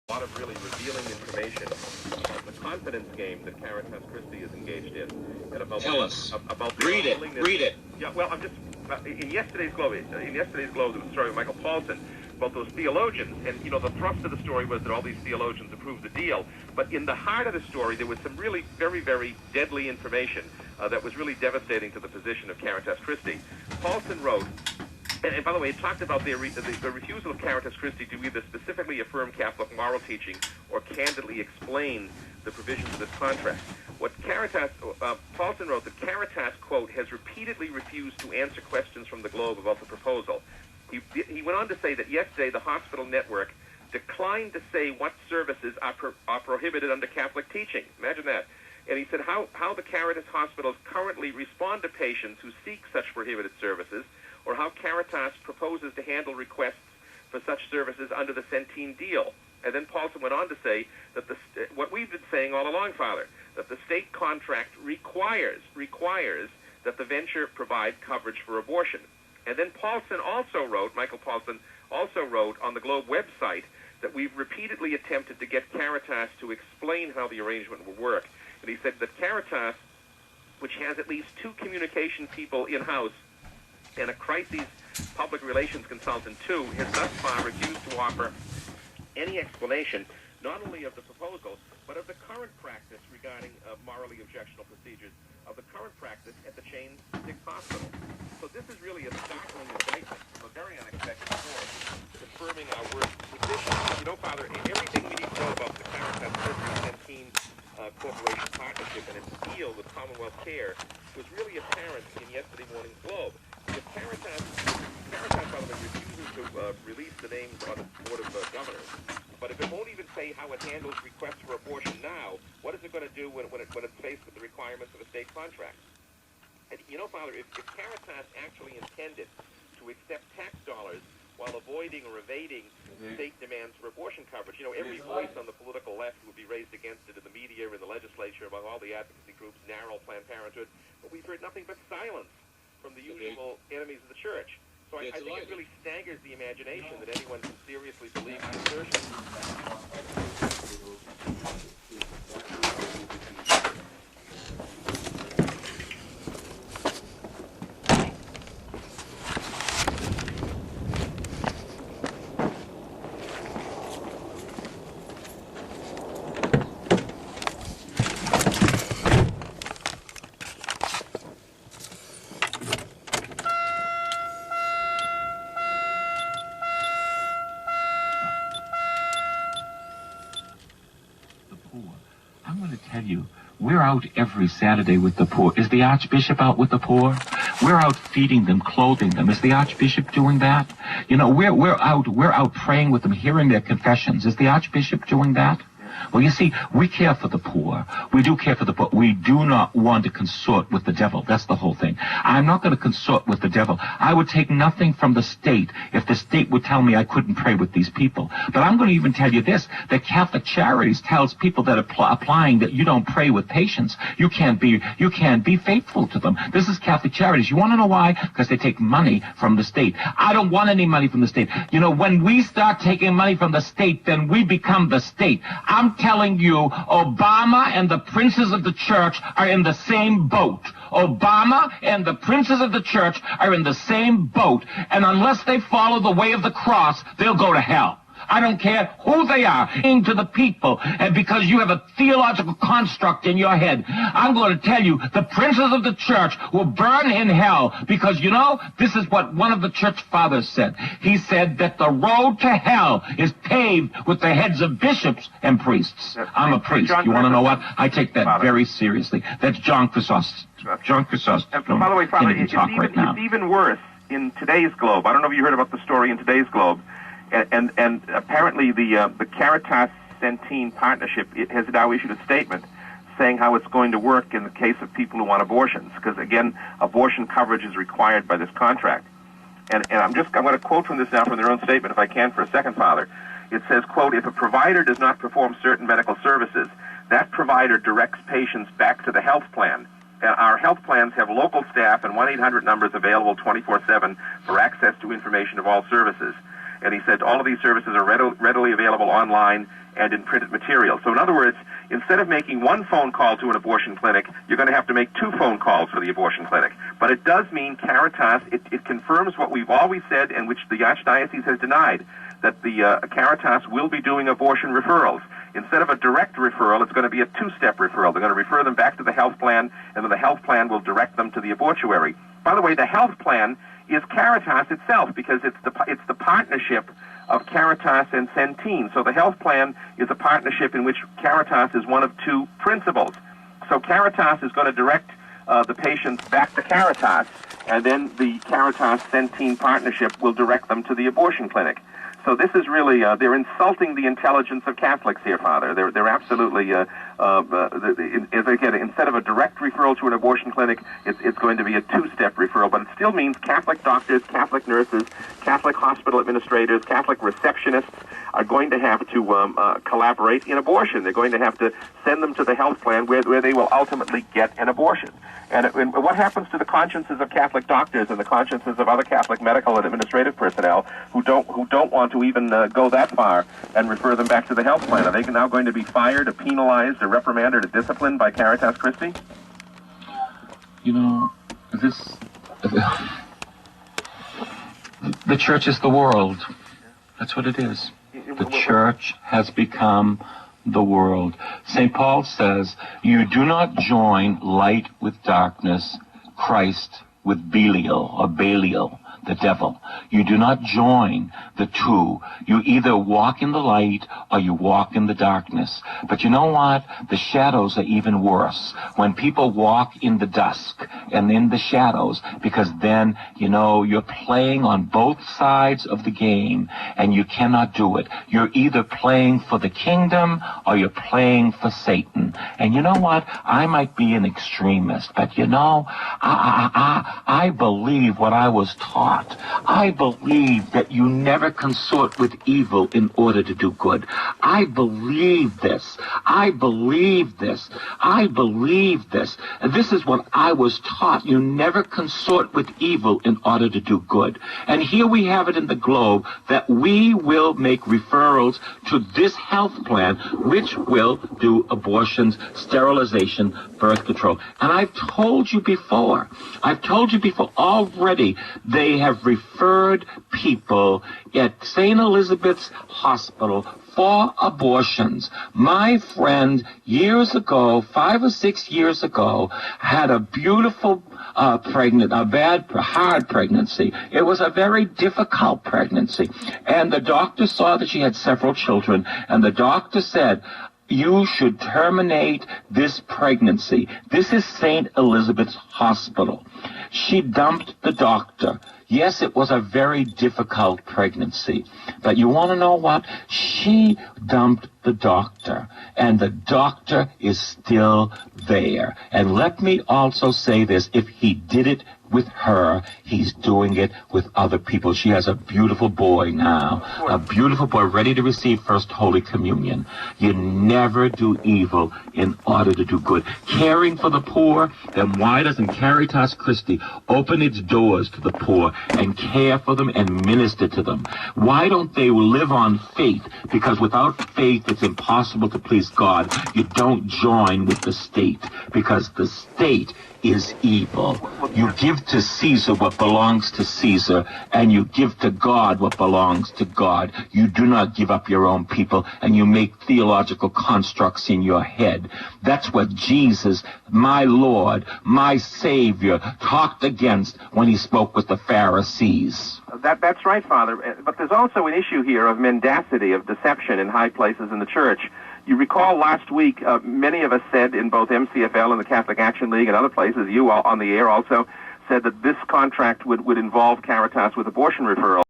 A lot of really revealing information of the confidence game that Caritas Christi is engaged in, and about Tell us. About read it. Read it. Yeah. Well, I'm just in yesterday's Globe. In yesterday's Globe, there was a story with Michael Paulson about those theologians, and the thrust of the story was that all these theologians approved the deal. But in the heart of the story, there was some really very, very deadly information that was really devastating to the position of Caritas Christi. Paulson wrote. And by the way, it talked about the refusal of Caritas Christi to either specifically affirm Catholic moral teaching or candidly explain the provisions of this contract. What Caritas, Paulson wrote that Caritas, quote, has repeatedly refused to answer questions from the Globe about the proposal. He went on to say that yesterday the hospital network declined to say what services are prohibited under Catholic teaching. Imagine that. And he said how the Caritas hospitals currently respond to patients who seek such prohibited services, or how Caritas proposes to handle requests for such services under the Centene deal. And then Paulson went on to say that what we've been saying all along, Father, that the state contract requires that the venture provide coverage for abortion. And then Michael Paulson also wrote on the Globe website that we've repeatedly attempted to get Caritas to explain how the arrangement will work. And he said that Caritas, which has at least 2 communication people in-house, and a crises public relations consultant, too, has thus far refused to offer any explanation, not only of the proposal, but of the current practice regarding morally objectionable procedures, of the current practice at the Chain 6 hospital. So this is really a startling indictment from a very unexpected source, confirming our worst position. Father, everything we need to know about the Caritas Centene Corporation partnership and its deal with Commonwealth Care was really apparent in yesterday morning's Globe. If Caritas, by the way, refuses to release the names on its board of governors, but if it won't even say how it handles requests for abortion now, what is it going to do when it's faced with the requirements of a state contract? And Father, if Caritas actually intended to accept tax dollars while avoiding or evading state demands for abortion coverage, every voice on the political left would be raised against it in the media, in the legislature, among all the advocacy groups, NARAL, Planned Parenthood, but we've heard nothing but silence from the usual enemies of the church. So I think it really staggers the imagination that anyone can seriously believe the assertion. I'm going to tell you, we're out every Saturday with the poor. Is the Archbishop out with the poor? We're out feeding them, clothing them. Is the Archbishop doing that? We're out praying with them, hearing their confessions. Is the Archbishop doing that? Well, you see, we care for the poor. We do care for the poor. We do not want to consort with the devil. That's the whole thing. I'm not going to consort with the devil. I would take nothing from the state if the state would tell me I couldn't pray with these people. But I'm going to even tell you this, that Catholic Charities tells people that are applying that you don't pray with patients. You can't be faithful to them. This is Catholic Charities. You want to know why? Because they take money from the state. I don't want any money from the state. When we start taking money from the state, then we become the state. I'm telling you, Obama and the princes of the church are in the same boat. Obama and the princes of the church are in the same boat. And unless they follow the way of the cross, they'll go to hell. I don't care who they are, to the people, and because you have a theological construct in your head. I'm going to tell you, the princes of the church will burn in hell because, this is what one of the church fathers said. He said that the road to hell is paved with the heads of bishops and priests. I'm a priest. You want to know what? I take that very seriously. That's John Chrysostom. John Chrysostom. By the way, Father, it's even worse in today's Globe. I don't know if you heard about the story in today's Globe. And apparently the Caritas Centene partnership has now issued a statement saying how it's going to work in the case of people who want abortions, because again, abortion coverage is required by this contract. And I'm going to quote from this now from their own statement, if I can, for a second, Father. It says, quote, if a provider does not perform certain medical services, that provider directs patients back to the health plan. And our health plans have local staff and 1-800 numbers available 24/7 for access to information of all services. And he said all of these services are readily available online, and in printed material. So in other words, instead of making one phone call to an abortion clinic, you're going to have to make 2 phone calls for the abortion clinic. But it does mean Caritas, it confirms what we've always said and which the Archdiocese has denied, that the Caritas will be doing abortion referrals. Instead of a direct referral, it's going to be a 2-step referral. They're going to refer them back to the health plan, and then the health plan will direct them to the abortuary. By the way, the health plan is Caritas itself, because it's the partnership of Caritas and Centene. So the health plan is a partnership in which Caritas is one of 2 principals. So Caritas is going to direct the patients back to Caritas, and then the Caritas-Centene partnership will direct them to the abortion clinic. So this is really, they're insulting the intelligence of Catholics here, Father. They're absolutely, as I said, instead of a direct referral to an abortion clinic, it's going to be a 2-step referral. But it still means Catholic doctors, Catholic nurses, Catholic hospital administrators, Catholic receptionists are going to have to collaborate in abortion. They're going to have to send them to the health plan where they will ultimately get an abortion. And what happens to the consciences of Catholic doctors and the consciences of other Catholic medical and administrative personnel who don't want to even go that far and refer them back to the health plan? Are they now going to be fired or penalized or reprimanded or disciplined by Caritas Christi? You know, the church is the world. That's what it is. The church has become the world. St. Paul says, you do not join light with darkness, Christ with Belial, or Belial, the devil. You do not join the 2. You either walk in the light or you walk in the darkness. But you know what? The shadows are even worse. When people walk in the dusk and in the shadows, because then, you know, you're playing on both sides of the game and you cannot do it. You're either playing for the kingdom or you're playing for Satan. And you know what? I might be an extremist, but you know, I believe what I was taught. I believe that you never consort with evil in order to do good. I believe this. I believe this. I believe this. This is what I was taught. You never consort with evil in order to do good. And here we have it in the globe that we will make referrals to this health plan, which will do abortions, sterilization, birth control. And I've told you before already, they have referred people at St. Elizabeth's Hospital for abortions. My friend, years ago, 5 or 6 years ago, had a beautiful hard pregnancy. It was a very difficult pregnancy. And the doctor saw that she had several children, and the doctor said, you should terminate this pregnancy. This is St. Elizabeth's Hospital. She dumped the doctor. Yes, it was a very difficult pregnancy. But you want to know what? She dumped the doctor, and the doctor is still there. And let me also say this, if he did it with her, he's doing it with other people. She has a beautiful boy now, a beautiful boy ready to receive First Holy Communion. You never do evil in order to do good. Caring for the poor, then why doesn't Caritas Christi open its doors to the poor and care for them and minister to them? Why don't they live on faith? Because without faith, it's impossible to please God. You don't join with the state, because the state is evil. You give to Caesar what belongs to Caesar, and you give to God what belongs to God. You do not give up your own people, and you make theological constructs in your head. That's what Jesus, my Lord, my Savior, talked against when he spoke with the Pharisees. That's right, Father. But there's also an issue here of mendacity, of deception in high places in the church. You recall last week, many of us said in both MCFL and the Catholic Action League and other places, you on the air also, said that this contract would involve Caritas with abortion referral.